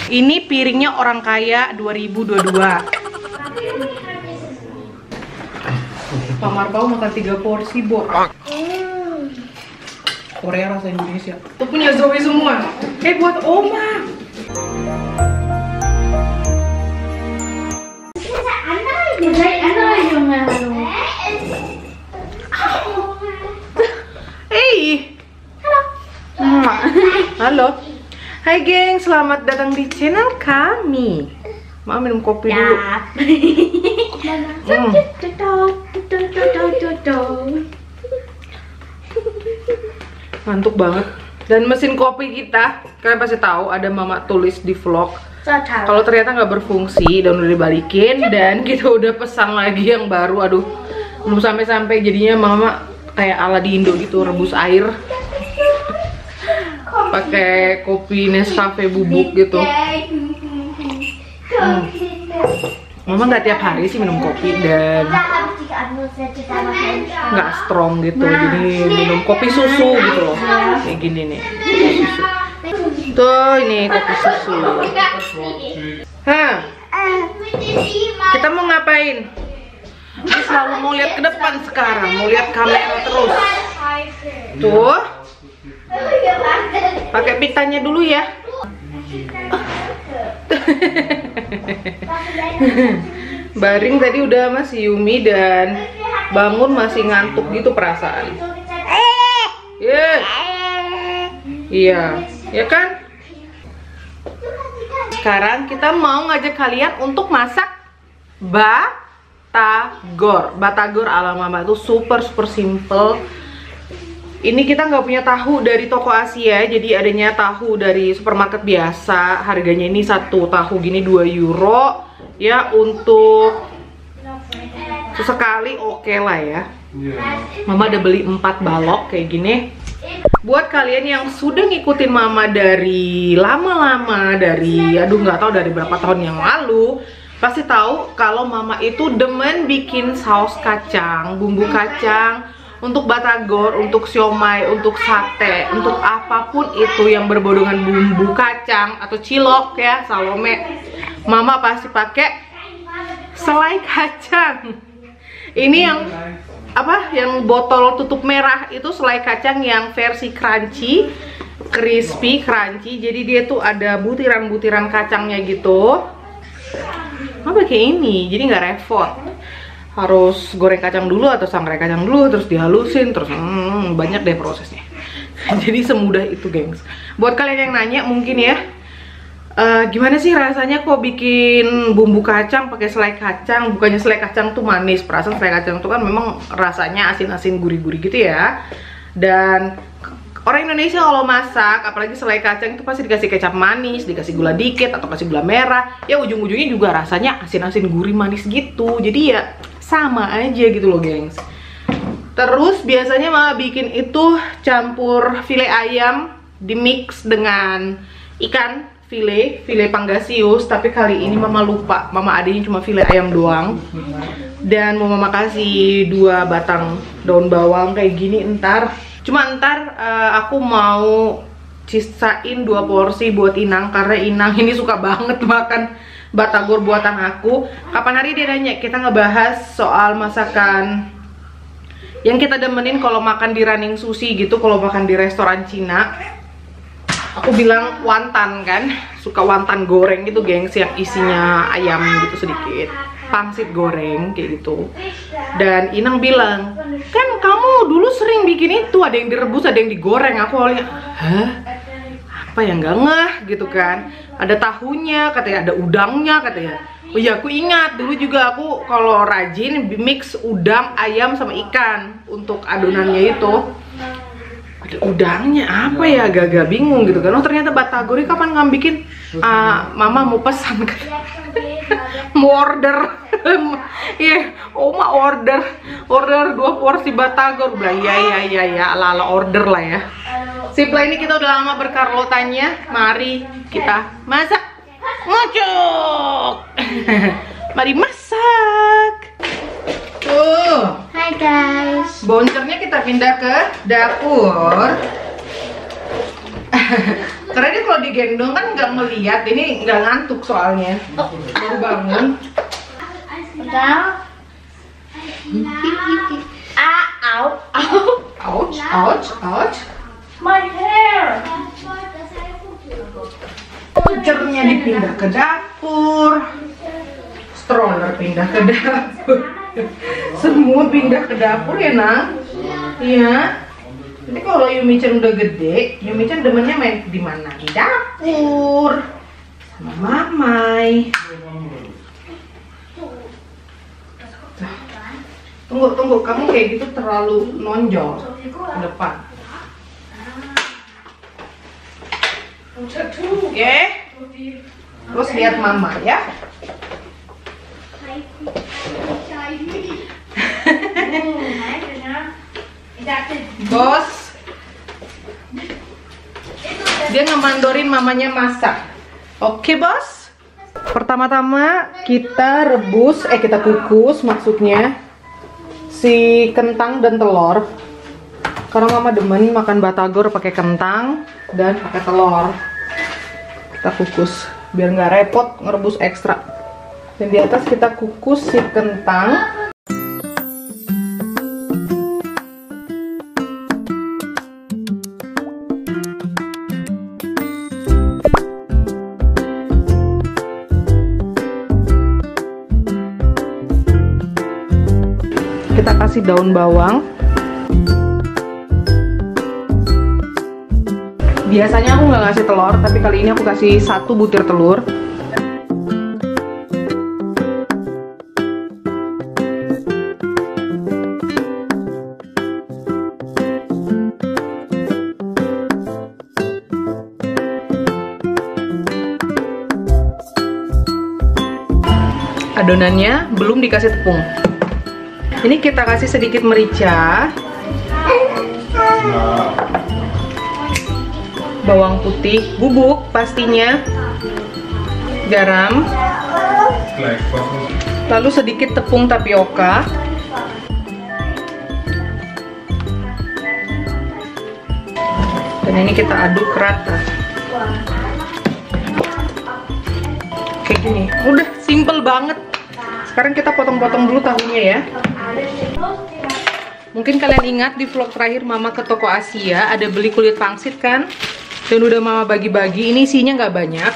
Ini piringnya orang kaya 2022. Pak Marpau makan 3 porsi, Bo. Korea rasa Indonesia. Itu punya Zoe semua. Buat Oma. Halo. Hai geng, selamat datang di channel kami. Mau minum kopi dulu. Ngantuk banget. Dan mesin kopi kita, kalian pasti tahu ada mama tulis di vlog. Kalau ternyata nggak berfungsi dan udah dibalikin, dan kita udah pesan lagi yang baru. Aduh, belum sampai-sampai jadinya mama kayak ala di Indo gitu, rebus air pakai kopi Nescafe bubuk gitu. Mama nggak tiap hari sih minum kopi dan nggak strong gitu, jadi minum kopi susu gitu loh, kayak gini nih, susu. Tuh ini kopi susu. Kita mau ngapain? Dia selalu mau lihat ke depan sekarang, mau lihat kamera terus. Tuh, pakai pitanya dulu ya. Baring tadi udah masih Yumi dan bangun masih ngantuk gitu perasaan. Iya, ya kan? Sekarang kita mau ngajak kalian untuk masak batagor. Batagor ala mama itu super simple. Ini kita nggak punya tahu dari toko Asia, jadi adanya tahu dari supermarket biasa. Harganya ini satu tahu gini 2 euro. Ya, untuk sesekali oke lah ya. Mama udah beli 4 balok kayak gini. Buat kalian yang sudah ngikutin mama dari lama-lama, dari nggak tahu dari berapa tahun yang lalu, pasti tahu kalau mama itu demen bikin saus kacang, bumbu kacang untuk batagor, untuk siomay, untuk sate, untuk apapun itu yang berbau dengan bumbu kacang atau cilok ya, Salome. Mama pasti pakai selai kacang. Ini yang apa? Yang botol tutup merah itu selai kacang yang versi crunchy, crispy, crunchy. Jadi dia tuh ada butiran-butiran kacangnya gitu. Apa kayak ini? Jadi nggak repot. Harus goreng kacang dulu atau sangrai kacang dulu, terus dihalusin, terus banyak deh prosesnya. Jadi semudah itu, gengs. Buat kalian yang nanya mungkin ya, gimana sih rasanya kok bikin bumbu kacang pakai selai kacang? Bukannya selai kacang tuh manis, perasaan selai kacang tuh kan memang rasanya asin-asin gurih-gurih gitu ya. Dan orang Indonesia kalau masak, apalagi selai kacang itu pasti dikasih kecap manis, dikasih gula dikit atau kasih gula merah. Ya ujung-ujungnya juga rasanya asin-asin gurih manis gitu. Jadi ya sama aja gitu loh, gengs. Terus biasanya mama bikin itu campur file ayam di mix dengan ikan file pangasius, tapi kali ini mama lupa, mama adanya cuma file ayam doang. Dan mau mama kasih 2 batang daun bawang kayak gini ntar. Cuma ntar aku mau sisain 2 porsi buat Inang, karena Inang ini suka banget makan batagor buatan aku. Kapan hari dia nanya, kita ngebahas soal masakan yang kita demenin kalau makan di running sushi gitu, kalau makan di restoran Cina. Aku bilang wonton kan, suka wonton goreng gitu, gengs, yang isinya ayam gitu sedikit, pangsit goreng kayak gitu. Dan Inang bilang, kan kamu dulu sering bikin itu, ada yang direbus, ada yang digoreng. Aku awalnya, hah? Apa yang nggak ngeh gitu kan? Ada tahunya, katanya ada udangnya, katanya. Oh iya, aku ingat dulu juga aku kalau rajin mix udang, ayam sama ikan untuk adonannya itu. Ada udangnya apa ya, agak-agak bingung gitu kan. Oh ternyata batagor kapan kamu bikin? Mama mau pesan kan. Mau order. Iya, Oma order 2 porsi batagor. Bilang ya ala-ala order lah ya. Setelah ini kita udah lama berkarlotannya, mari kita masak. Ngocok. Mari masak. Tuh. Hai guys. Boncernya kita pindah ke dapur. Karena dia kalau digendong kan nggak ngeliat, ini nggak ngantuk soalnya. Baru bangun. Ouch. My hair. Pucernya dipindah ke dapur, stroller pindah ke dapur, semua pindah ke dapur ya Nang. Iya. Jadi kalau Yumi-chan udah gede, Yumi-chan demennya main di mana? Di dapur sama Mamai. Tunggu, kamu kayak gitu terlalu nonjol ke depan. Oke. Terus lihat Mama ya. Bos, dia ngemandorin mamanya masak. Oke bos. Pertama-tama kita rebus, kita kukus maksudnya si kentang dan telur. Karena mama demen makan batagor pakai kentang dan pakai telur. Kita kukus biar nggak repot ngerebus ekstra. Dan di atas kita kukus si kentang. Kita kasih daun bawang. Biasanya aku nggak ngasih telur, tapi kali ini aku kasih 1 butir telur. Adonannya belum dikasih tepung. Ini kita kasih sedikit merica, bawang putih bubuk pastinya, garam, lalu sedikit tepung tapioka, dan ini kita aduk rata kayak gini. Udah simple banget. Sekarang kita potong-potong dulu tahunya ya. Mungkin kalian ingat di vlog terakhir mama ke toko Asia ada beli kulit pangsit kan, dan udah mama bagi-bagi. Ini isinya nggak banyak,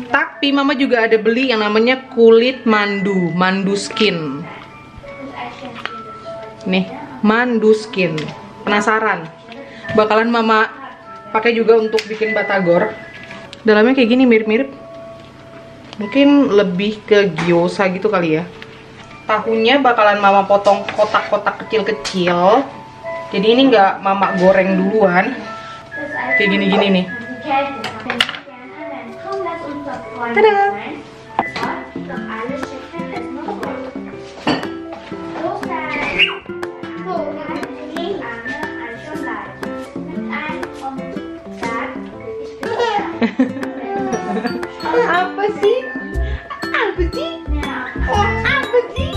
tapi mama juga ada beli yang namanya kulit mandu skin. Nih, mandu skin. Penasaran? Bakalan mama pakai juga untuk bikin batagor. Dalamnya kayak gini, mirip-mirip. Mungkin lebih ke gyoza gitu kali ya. Tahunya bakalan mama potong kotak-kotak kecil-kecil. Jadi ini nggak mama goreng duluan. Kayak gini-gini nih. Tada! Apa sih? Apa sih? Apa sih?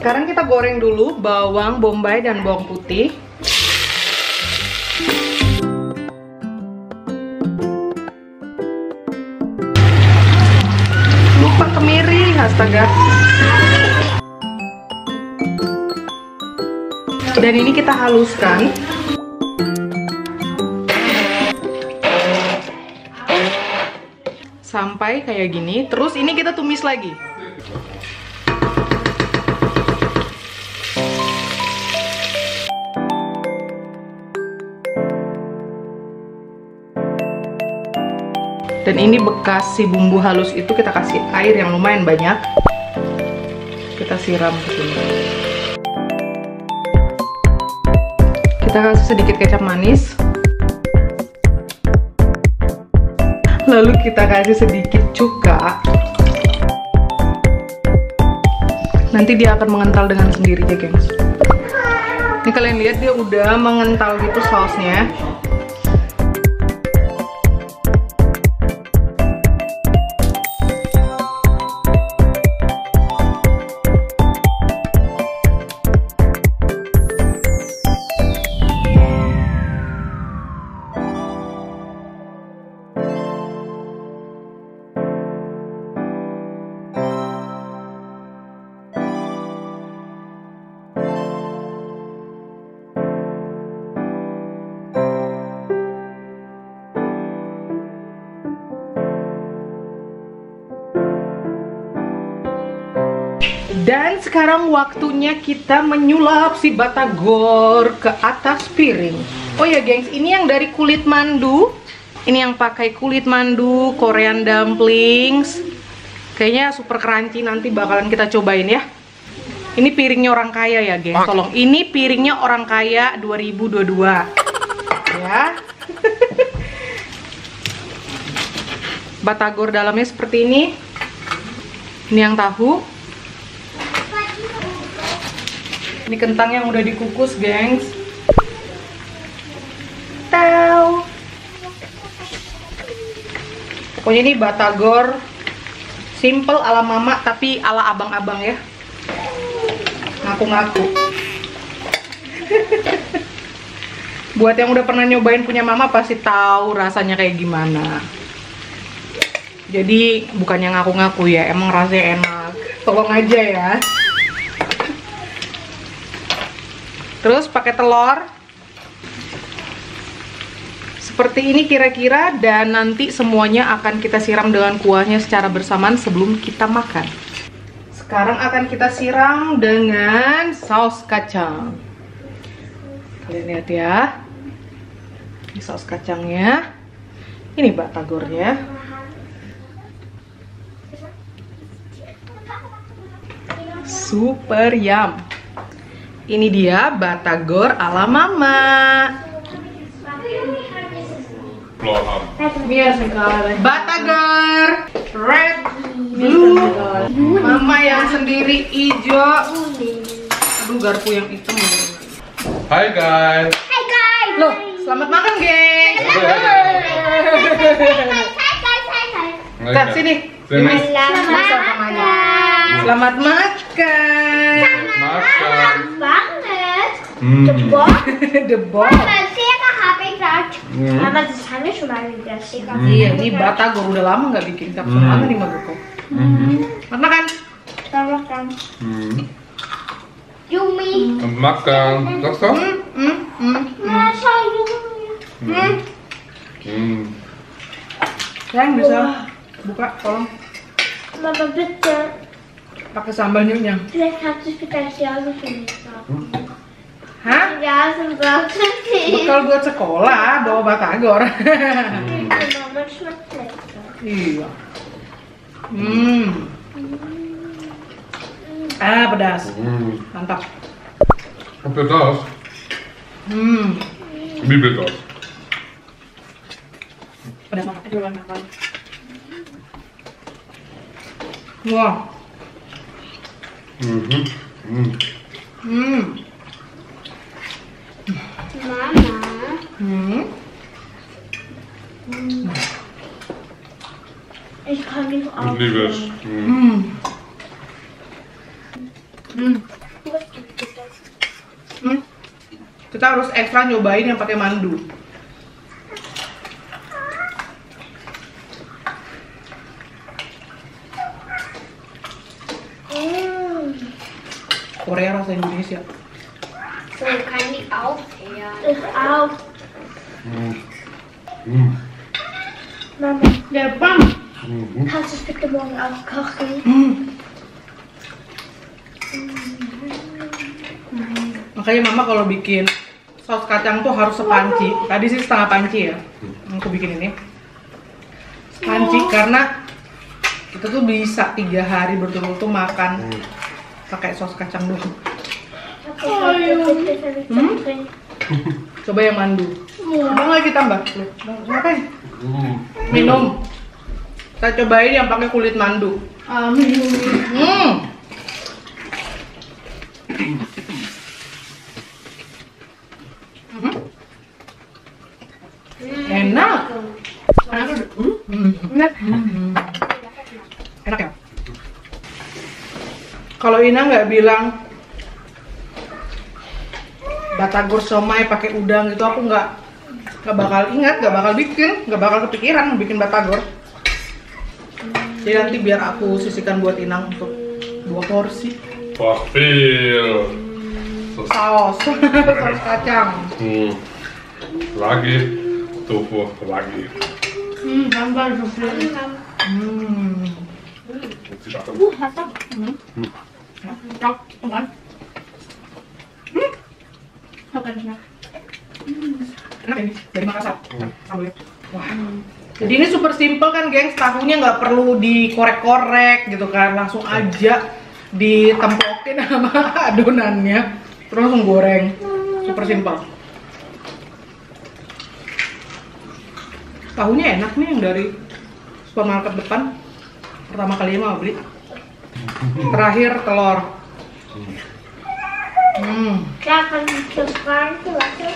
Sekarang kita goreng dulu bawang bombay dan bawang putih. Lupa kemiri, astaga. Dan ini kita haluskan. Sampai kayak gini. Terus ini kita tumis lagi. Dan ini bekas si bumbu halus itu kita kasih air yang lumayan banyak. Kita siram ke sini. Kita kasih sedikit kecap manis. Lalu kita kasih sedikit cuka. Nanti dia akan mengental dengan sendirinya, gengs. Ini kalian lihat dia udah mengental gitu sausnya. Dan sekarang waktunya kita menyulap si batagor ke atas piring. Oh ya gengs, ini yang dari kulit mandu. Ini yang pakai kulit mandu, Korean dumplings. Kayaknya super crunchy, nanti bakalan kita cobain ya. Ini piringnya orang kaya ya gengs, tolong. Ini piringnya orang kaya 2022. Ya. Batagor dalamnya seperti ini. Ini yang tahu. Ini kentang yang udah dikukus, gengs. Tahu. Pokoknya ini batagor simple ala mama tapi ala abang-abang ya. Ngaku-ngaku. Buat yang udah pernah nyobain punya mama pasti tahu rasanya kayak gimana. Jadi bukannya ngaku-ngaku ya, emang rasanya enak. Tolong aja ya. Terus pakai telur seperti ini kira-kira, dan nanti semuanya akan kita siram dengan kuahnya secara bersamaan sebelum kita makan. Sekarang akan kita siram dengan saus kacang. Kalian lihat ya, ini saus kacangnya, ini batagornya. Super yum. Ini dia batagor ala mama. Batagor red, blue. Mama yang sendiri hijau. Aduh, garpu yang hitam. Hai guys. Hi guys. Loh, selamat makan, geng. Kak, sini. Sini. Selamat makan. Selamat makan. Makan. Banget. Hmm. The boss. Zeker heb ik dat. Maar dat zijn we zo maar weer zeker. Iya, ini batagor udah lama nggak bikin kapsul mana nih Magoko. Makan. Makan. Yummy. Makan. Toch zo? Maar zo yummy. Sayang bisa buka, tolong. Mama bitte. Pakai sambal nyunyang. Vielleicht hast du spezial für mich. Hah? Ja, so braucht es nicht. Bekal buat sekolah, bawa batagor. Mama schmeckt lecker. Iya. Ah, pedas. Mantap. Pedas. Wie pedas? Pedas banget. Wah. Mama. Ich kann nicht Ich liebe es. Kita harus ekstra nyobain yang pakai mandu. Korea rasa Indonesia. So kann ich auch her. Ich auch. Mama, Ya, Bang. kannst du es bitte morgen aufkochen? Makanya mama kalau bikin saus kacang tuh harus sepanci. Tadi sih setengah panci ya. Aku bikin ini sepanci karena kita tuh bisa 3 hari berturut-turut makan pakai saus kacang dulu. Coba yang mandu. Bang lagi tambah. Ngapain? Minum. Kita cobain yang pakai kulit mandu. Enak. Enak ya? Kalau Ina nggak bilang batagor somai pakai udang gitu, aku nggak bakal ingat, nggak bakal bikin, nggak bakal kepikiran bikin batagor. Jadi nanti biar aku sisihkan buat Inang untuk 2 porsi. Wafel. Saus, saus kacang. Lagi. Tofu lagi. Tambah juga. Matang. Enak ini, dari Makassar. Sambalnya. Wah. Jadi ini super simple kan, gengs. Tahunya nggak perlu dikorek-korek gitu kan, langsung aja ditemplokin sama adonannya, terus langsung goreng. Super simple. Tahunya enak nih yang dari supermarket depan. Pertama kali mau beli. Terakhir telur. Jangan dikeluarkan tuh waktu.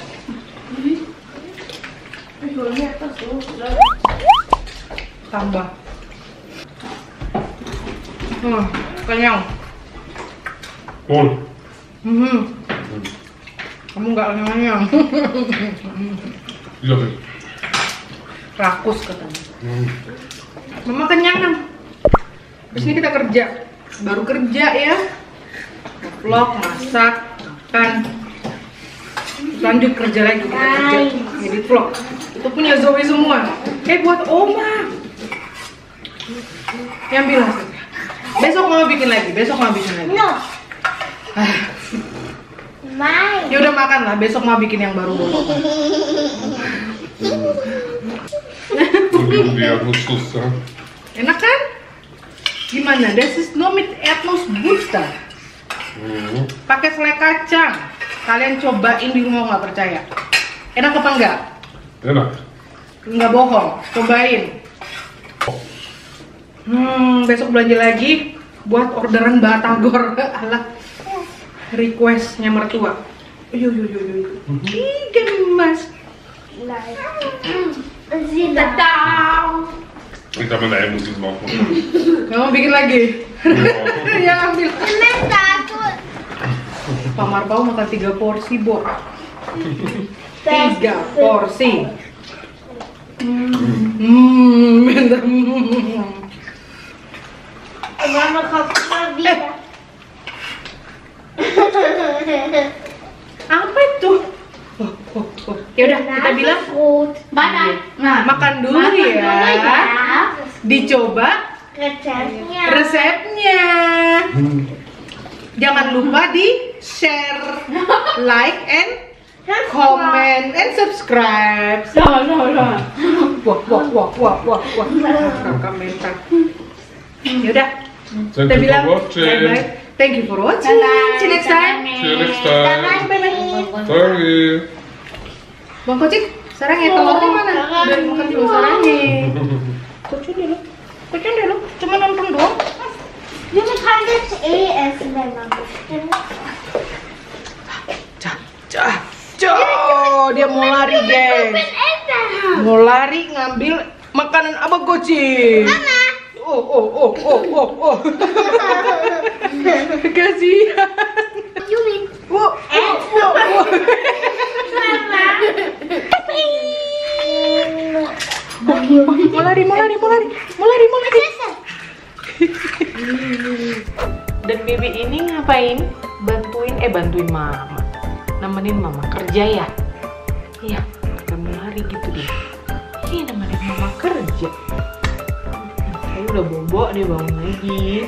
Tambah. Kenyang. Cool. Kamu nggak kenyang. Iya. Rakus katanya. Mama kenyang kan? Terus ini kita kerja. Baru kerja ya. Vlog, masak, makan. Lanjut kerja lagi, kita kerja. Edit vlog. Itu punya Zoe semua. Buat Oma. Yang bilang. Besok mau bikin lagi, No. Mai. Ya udah makan lah, besok mau bikin yang baru. Dia susah. Enak kan? Gimana? Das ist nur mit Erdnussbutter. Pakai selai kacang. Kalian cobain di rumah, nggak percaya. Enak apa enggak? Enak. Nggak bohong, cobain. Besok belanja lagi buat orderan batagor ala requestnya mertua. Yo. Ih, gemas. Tatau. Ich habe eine Musik machen. Kamu bikin lagi? Ya ambil. Takut. Pak Marpau makan 3 porsi, Bo. 3 porsi. Mama kapal dia. Apa itu? Ya udah, kita bilang Mana? makan dulu ya. Dicoba resepnya. Jangan lupa di share, like, and comment, and subscribe. No. Wah. Komentar. Yaudah, Thank kita you bilang for watching. bye-bye. Thank you for watching. See you next time. See you next time. Bye-bye. Sorry. Bang Kocik, sarang ya telurnya mana? Udah makan dulu sarangnya. Kocok dulu. Cuma nonton doang. Jullie gaan dit eten met mama. Dia mau lari, guys. Mau lari ngambil makanan Abang Kocik. Mama. Oh. Kasihan. Jullie. Wow. Mau lari. Dan Bibi ini ngapain? Bantuin Mama. Nemenin Mama kerja ya? Iya, kita mau lari gitu deh. Nemenin Mama kerja. Saya udah bobo, dia bangun lagi.